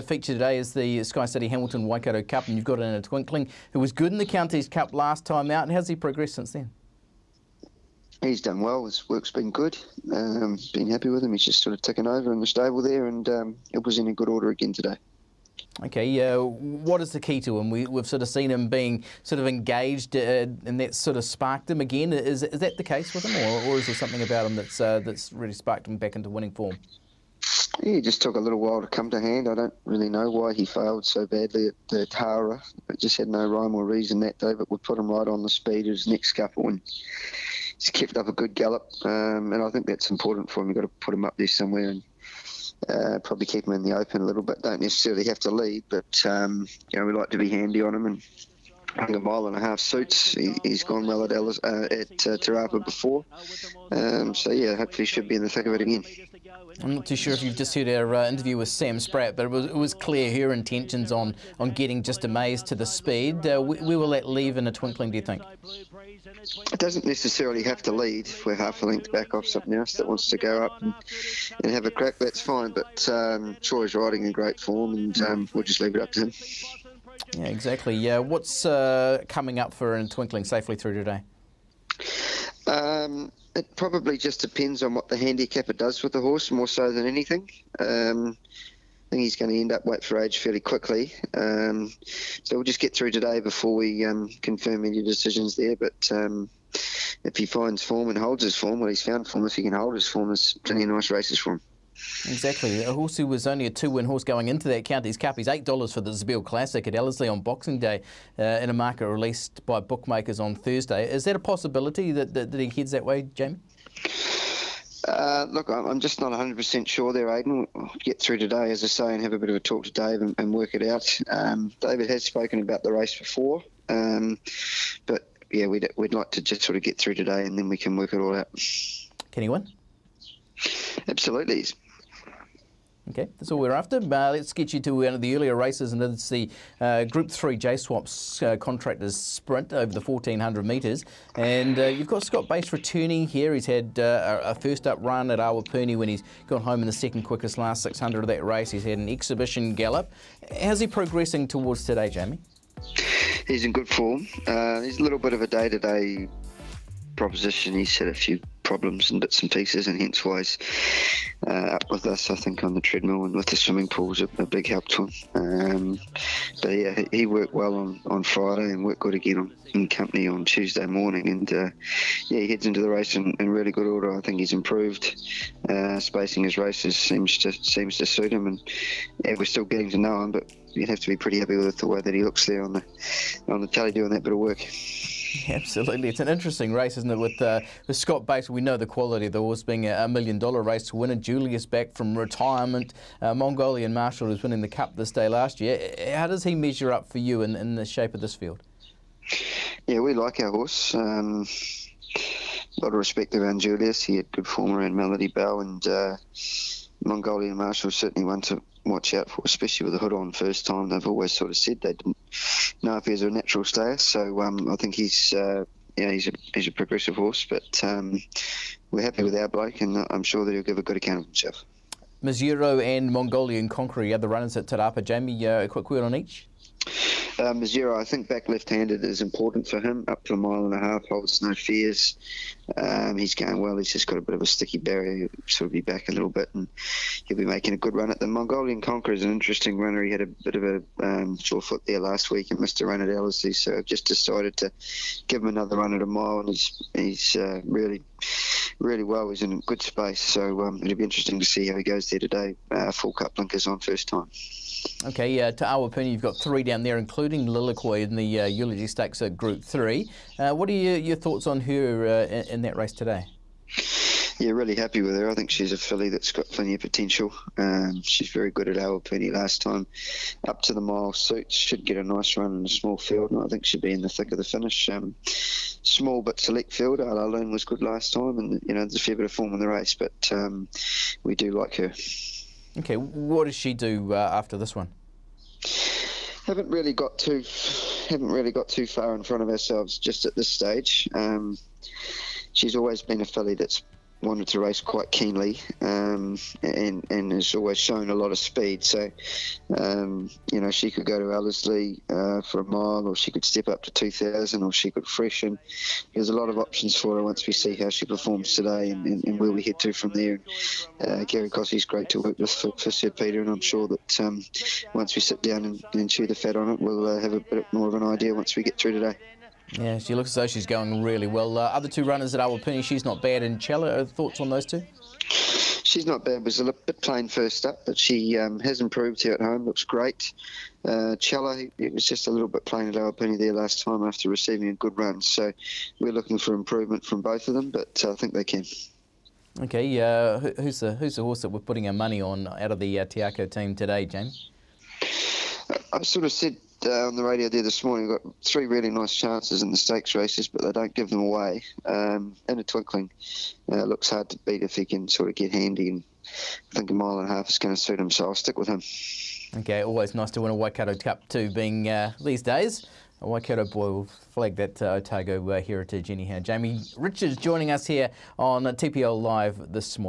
feature today is the Sky City Hamilton Waikato Cup, and you've got in a twinkling who was good in the Counties Cup last time out. And how's he progressed since then? He's done well. His work's been good. Been happy with him. He's just sort of ticking over in the stable there, and it was in a good order again today. Okay, what is the key to him? We've sort of seen him being sort of engaged, and that sort of sparked him again. Is that the case with him, or is there something about him that's really sparked him back into winning form? Yeah, it just took a little while to come to hand. I don't really know why he failed so badly at the Tara. It just had no rhyme or reason that day, but we put him right on the speed of his next couple, and he's kept up a good gallop, and I think that's important for him. You've got to put him up there somewhere and probably keep him in the open a little bit. Don't necessarily have to lead, but we like to be handy on him, and I think 1.5 miles suits. He's gone well at Te Rapa before, so yeah, hopefully he should be in the thick of it again. I'm not too sure if you've just heard our interview with Sam Spratt, but it was clear her intentions on getting just amazed to the speed. Where will that leave in a twinkling, do you think? It doesn't necessarily have to lead. If we're half a length back off something else that wants to go up and have a crack, that's fine. But Troy's riding in great form, and we'll just leave it up to him. Yeah, exactly. What's coming up for in twinkling safely through today? It probably just depends on what the handicapper does with the horse, more so than anything. I think he's going to end up weight for age fairly quickly. So we'll just get through today before we confirm any decisions there. But if he finds form and holds his form, well, he's found form. If he can hold his form, there's plenty of nice races for him. Exactly. A horse who was only a 2-win horse going into that Counties Cup. He's $8 for the Zabeel Classic at Ellerslie on Boxing Day in a market released by bookmakers on Thursday. Is that a possibility that he heads that way, Jamie? Look, I'm just not 100% sure there, Aidan. We'll get through today, as I say, and have a bit of a talk to Dave and work it out. David has spoken about the race before, but yeah, we'd like to just sort of get through today and then we can work it all out. Can he win? Absolutely. Okay, that's all we're after. Let's get you to one of the earlier races, and it's the Group 3 J-Swaps Contractors Sprint over the 1,400 metres. And you've got Scott Bass returning here. He's had a first-up run at Awapuni when he's gone home in the second quickest last 600 of that race. He's had an exhibition gallop. How's he progressing towards today, Jamie? He's in good form. He's a little bit of a day-to-day proposition. He's had a few problems and bits and pieces, and hence why he's up with us, I think, on the treadmill and with the swimming pool's a big help to him. But yeah, he worked well on Friday and worked good again in company on Tuesday morning, and yeah, he heads into the race in really good order. I think he's improved. Spacing his races seems to suit him, and yeah, we're still getting to know him, but you'd have to be pretty happy with the way that he looks there on the tally doing that bit of work. Absolutely. It's an interesting race, isn't it? With Scott Bass, we know the quality of the horse being a $1 million race to win. Julius back from retirement. Mongolian Marshall was winning the Cup this day last year. How does he measure up for you in the shape of this field? Yeah, we like our horse. A lot of respect around Julius. He had good form around Melody Bell, and Mongolian Marshall certainly one to watch out for, especially with the hood on first time. They've always sort of said they didn't know if he was a natural stayer, so I think he's a progressive horse, but we're happy with our bloke, and I'm sure that he'll give a good account of himself. Missouro and Mongolian Conqueror are the runners at Te Rapa. Jamie, a quick word on each? Missouro, I think back left-handed is important for him. Up to 1.5 miles, holds no fears. He's going well. He's just got a bit of a sticky barrier. He'll sort of be back a little bit, and he'll be making a good run at the Mongolian Conqueror. Is an interesting runner. He had a bit of a sore foot there last week and missed a run at Ellerslie, so I've just decided to give him another run at a mile, and he's really well. He's in good space, so it'll be interesting to see how he goes there today. Full cup blinkers on first time. Okay, to Awapuni, you've got 3 down there, including Lilikoi in the Eulogy Stakes at Group 3. What are your thoughts on her in that race today? Yeah, really happy with her. I think she's a filly that's got plenty of potential. She's very good at Awapuni last time. Up to the mile suits, should get a nice run in a small field, and I think she'll be in the thick of the finish. Small but select field. Alaloon was good last time, and there's a fair bit of form in the race, but we do like her. Okay, what does she do after this one? Haven't really got too far in front of ourselves just at this stage. She's always been a filly that's wanted to race quite keenly, and has always shown a lot of speed. So, she could go to Ellerslie for a mile, or she could step up to 2,000, or she could freshen. There's a lot of options for her once we see how she performs today and where we head to from there. Gary Cossey's great to work with for Sir Peter, and I'm sure that once we sit down and chew the fat on it, we'll have a bit more of an idea once we get through today. Yeah, she looks as though she's going really well. Other two runners at Awapuni, she's not bad. And Chella, thoughts on those two? She's not bad. Was a bit plain first up, but she has improved here at home. Looks great. Chella, it was just a little bit plain at Awapuni there last time after receiving a good run. So we're looking for improvement from both of them, but I think they can. Okay, who's the horse that we're putting our money on out of the Tiako team today, James? I sort of said on the radio there this morning, we've got 3 really nice chances in the stakes races, but they don't give them away. In a twinkling, looks hard to beat if he can sort of get handy, and I think a mile and a half is going to suit him, so I'll stick with him. Okay, always nice to win a Waikato Cup too, being these days. A Waikato boy will flag that Otago heritage anyhow. Jamie Richards joining us here on TPL Live this morning.